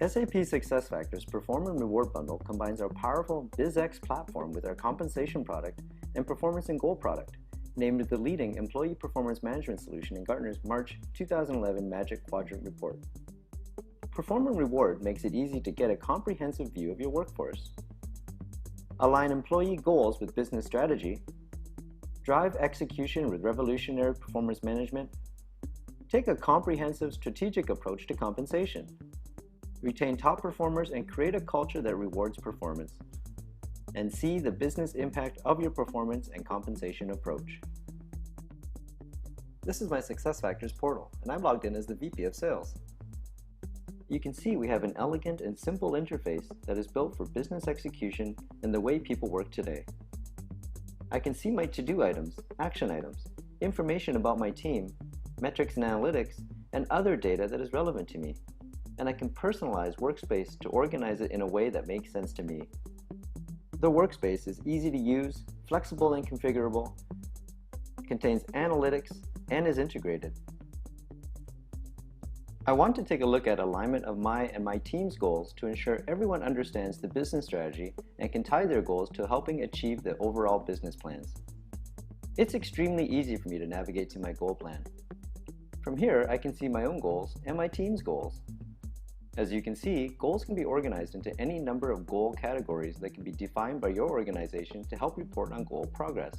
SAP SuccessFactors Perform and Reward Bundle combines our powerful BizX platform with our compensation product and performance and goal product, named the leading employee performance management solution in Gartner's March 2011 Magic Quadrant report. Perform and Reward makes it easy to get a comprehensive view of your workforce. Align employee goals with business strategy. Drive execution with revolutionary performance management. Take a comprehensive strategic approach to compensation. Retain top performers and create a culture that rewards performance. And see the business impact of your performance and compensation approach. This is my SuccessFactors portal, and I'm logged in as the VP of Sales. You can see we have an elegant and simple interface that is built for business execution and the way people work today. I can see my to-do items, action items, information about my team, metrics and analytics, and other data that is relevant to me. And I can personalize Workspace to organize it in a way that makes sense to me. The Workspace is easy to use, flexible and configurable, contains analytics, and is integrated. I want to take a look at alignment of my and my team's goals to ensure everyone understands the business strategy and can tie their goals to helping achieve the overall business plans. It's extremely easy for me to navigate to my goal plan. From here, I can see my own goals and my team's goals. As you can see, goals can be organized into any number of goal categories that can be defined by your organization to help report on goal progress.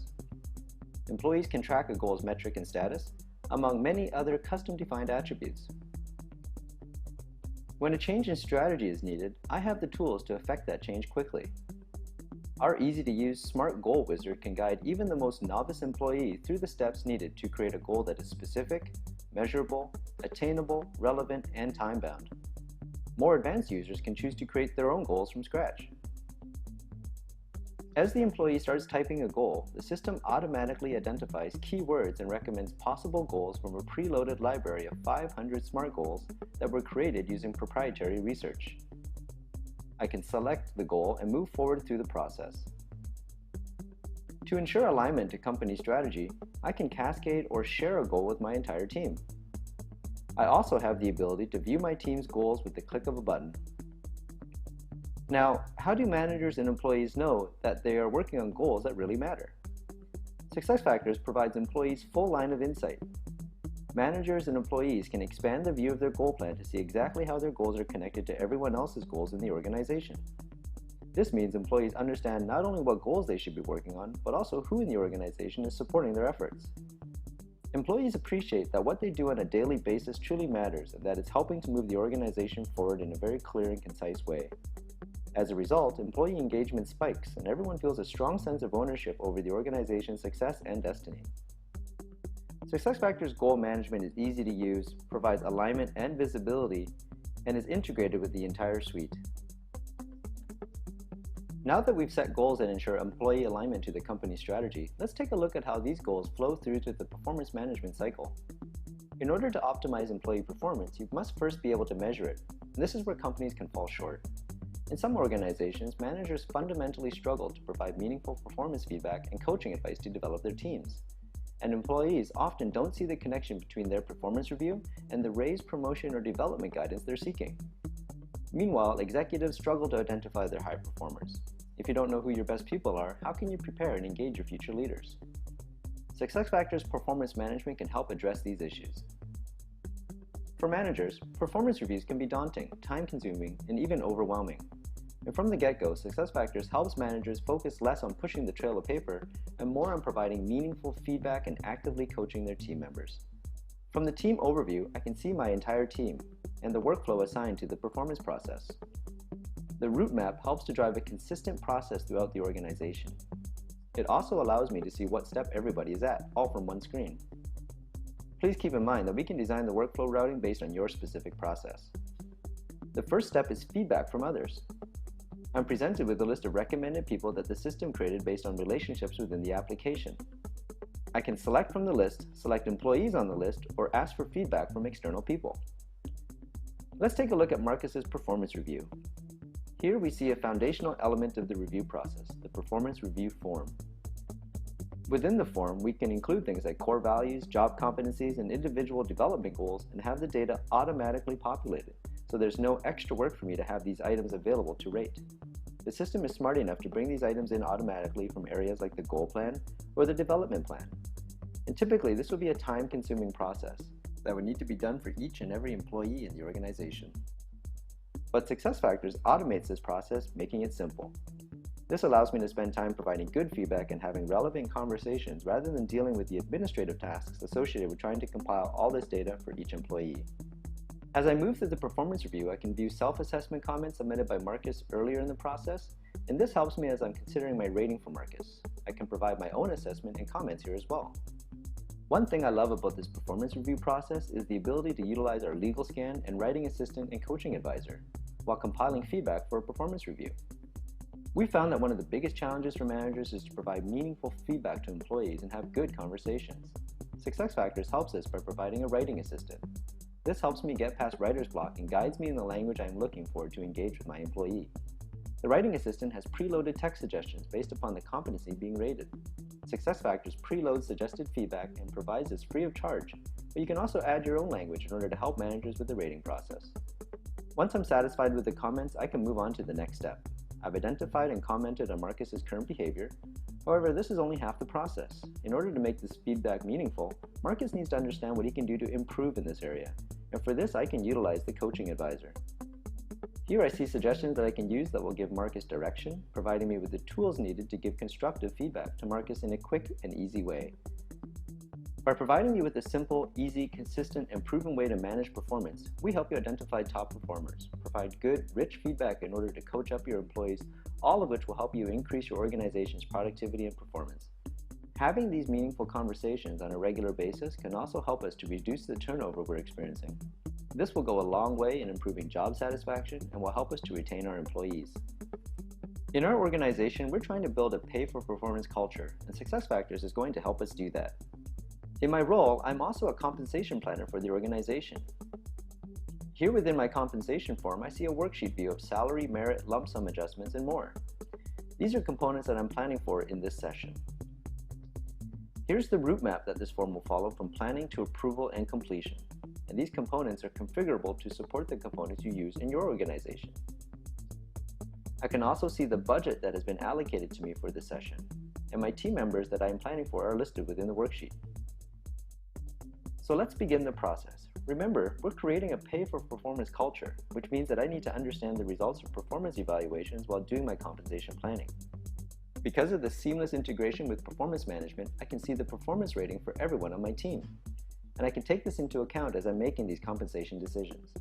Employees can track a goal's metric and status, among many other custom-defined attributes. When a change in strategy is needed, I have the tools to effect that change quickly. Our easy-to-use Smart Goal Wizard can guide even the most novice employee through the steps needed to create a goal that is specific, measurable, attainable, relevant, and time-bound. More advanced users can choose to create their own goals from scratch. As the employee starts typing a goal, the system automatically identifies keywords and recommends possible goals from a preloaded library of 500 SMART goals that were created using proprietary research. I can select the goal and move forward through the process. To ensure alignment to company strategy, I can cascade or share a goal with my entire team. I also have the ability to view my team's goals with the click of a button. Now, how do managers and employees know that they are working on goals that really matter? SuccessFactors provides employees full line of insight. Managers and employees can expand the view of their goal plan to see exactly how their goals are connected to everyone else's goals in the organization. This means employees understand not only what goals they should be working on, but also who in the organization is supporting their efforts. Employees appreciate that what they do on a daily basis truly matters and that it's helping to move the organization forward in a very clear and concise way. As a result, employee engagement spikes and everyone feels a strong sense of ownership over the organization's success and destiny. SuccessFactors goal management is easy to use, provides alignment and visibility, and is integrated with the entire suite. Now that we've set goals that ensure employee alignment to the company strategy, let's take a look at how these goals flow through to the performance management cycle. In order to optimize employee performance, you must first be able to measure it, and this is where companies can fall short. In some organizations, managers fundamentally struggle to provide meaningful performance feedback and coaching advice to develop their teams. And employees often don't see the connection between their performance review and the raise, promotion, or development guidance they're seeking. Meanwhile, executives struggle to identify their high performers. If you don't know who your best people are, how can you prepare and engage your future leaders? SuccessFactors Performance Management can help address these issues. For managers, performance reviews can be daunting, time-consuming, and even overwhelming. And from the get-go, SuccessFactors helps managers focus less on pushing the trail of paper and more on providing meaningful feedback and actively coaching their team members. From the team overview, I can see my entire team and the workflow assigned to the performance process. The route map helps to drive a consistent process throughout the organization. It also allows me to see what step everybody is at, all from one screen. Please keep in mind that we can design the workflow routing based on your specific process. The first step is feedback from others. I'm presented with a list of recommended people that the system created based on relationships within the application. I can select from the list, select employees on the list, or ask for feedback from external people. Let's take a look at Marcus's performance review. Here we see a foundational element of the review process, the performance review form. Within the form, we can include things like core values, job competencies, and individual development goals and have the data automatically populated, so there's no extra work for me to have these items available to rate. The system is smart enough to bring these items in automatically from areas like the goal plan or the development plan. And typically, this would be a time-consuming process that would need to be done for each and every employee in the organization. But SuccessFactors automates this process, making it simple. This allows me to spend time providing good feedback and having relevant conversations rather than dealing with the administrative tasks associated with trying to compile all this data for each employee. As I move through the performance review, I can view self-assessment comments submitted by Marcus earlier in the process, and this helps me as I'm considering my rating for Marcus. I can provide my own assessment and comments here as well. One thing I love about this performance review process is the ability to utilize our legal scan and writing assistant and coaching advisor while compiling feedback for a performance review. We found that one of the biggest challenges for managers is to provide meaningful feedback to employees and have good conversations. SuccessFactors helps us by providing a writing assistant. This helps me get past writer's block and guides me in the language I am looking for to engage with my employee. The writing assistant has preloaded text suggestions based upon the competency being rated. SuccessFactors preloads suggested feedback and provides this free of charge, but you can also add your own language in order to help managers with the rating process. Once I'm satisfied with the comments, I can move on to the next step. I've identified and commented on Marcus's current behavior. However, this is only half the process. In order to make this feedback meaningful, Marcus needs to understand what he can do to improve in this area, and for this I can utilize the coaching advisor. Here I see suggestions that I can use that will give Marcus direction, providing me with the tools needed to give constructive feedback to Marcus in a quick and easy way. By providing you with a simple, easy, consistent, and proven way to manage performance, we help you identify top performers, provide good, rich feedback in order to coach up your employees, all of which will help you increase your organization's productivity and performance. Having these meaningful conversations on a regular basis can also help us to reduce the turnover we're experiencing. This will go a long way in improving job satisfaction and will help us to retain our employees. In our organization, we're trying to build a pay-for-performance culture, and SuccessFactors is going to help us do that. In my role, I'm also a compensation planner for the organization. Here within my compensation form, I see a worksheet view of salary, merit, lump sum adjustments, and more. These are components that I'm planning for in this session. Here's the route map that this form will follow from planning to approval and completion. And these components are configurable to support the components you use in your organization. I can also see the budget that has been allocated to me for this session, and my team members that I am planning for are listed within the worksheet. So let's begin the process. Remember, we're creating a pay-for-performance culture, which means that I need to understand the results of performance evaluations while doing my compensation planning. Because of the seamless integration with performance management, I can see the performance rating for everyone on my team. And I can take this into account as I'm making these compensation decisions.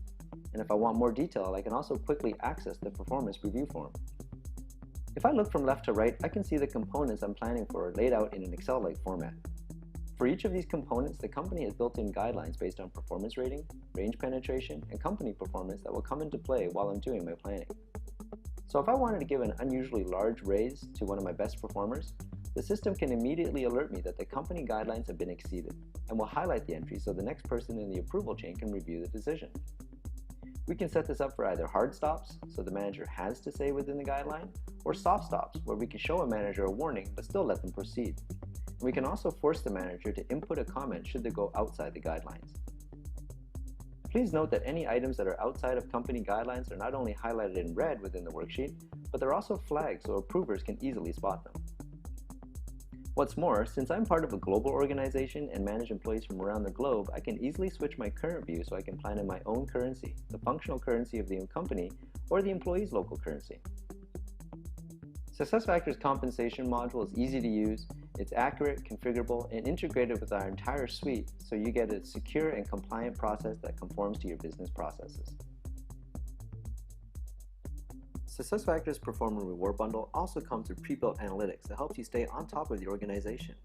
And if I want more detail, I can also quickly access the performance review form. If I look from left to right, I can see the components I'm planning for are laid out in an Excel-like format. For each of these components, the company has built in guidelines based on performance rating, range penetration, and company performance that will come into play while I'm doing my planning. So if I wanted to give an unusually large raise to one of my best performers, the system can immediately alert me that the company guidelines have been exceeded and will highlight the entry so the next person in the approval chain can review the decision. We can set this up for either hard stops, so the manager has to say within the guideline, or soft stops, where we can show a manager a warning but still let them proceed. We can also force the manager to input a comment should they go outside the guidelines. Please note that any items that are outside of company guidelines are not only highlighted in red within the worksheet, but they're also flagged so approvers can easily spot them. What's more, since I'm part of a global organization and manage employees from around the globe, I can easily switch my current view so I can plan in my own currency, the functional currency of the company, or the employee's local currency. SuccessFactors compensation module is easy to use, it's accurate, configurable, and integrated with our entire suite so you get a secure and compliant process that conforms to your business processes. SuccessFactors Performer Reward Bundle also comes with pre-built analytics that helps you stay on top of the organization,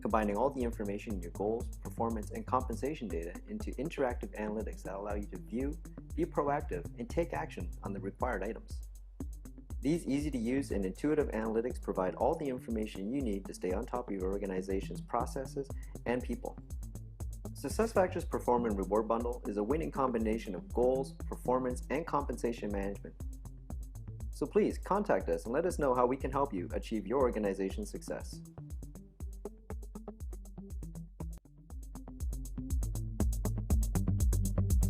combining all the information in your goals, performance, and compensation data into interactive analytics that allow you to view, be proactive, and take action on the required items. These easy-to-use and intuitive analytics provide all the information you need to stay on top of your organization's processes and people. SuccessFactors Perform and Reward Bundle is a winning combination of goals, performance, and compensation management. So please contact us and let us know how we can help you achieve your organization's success.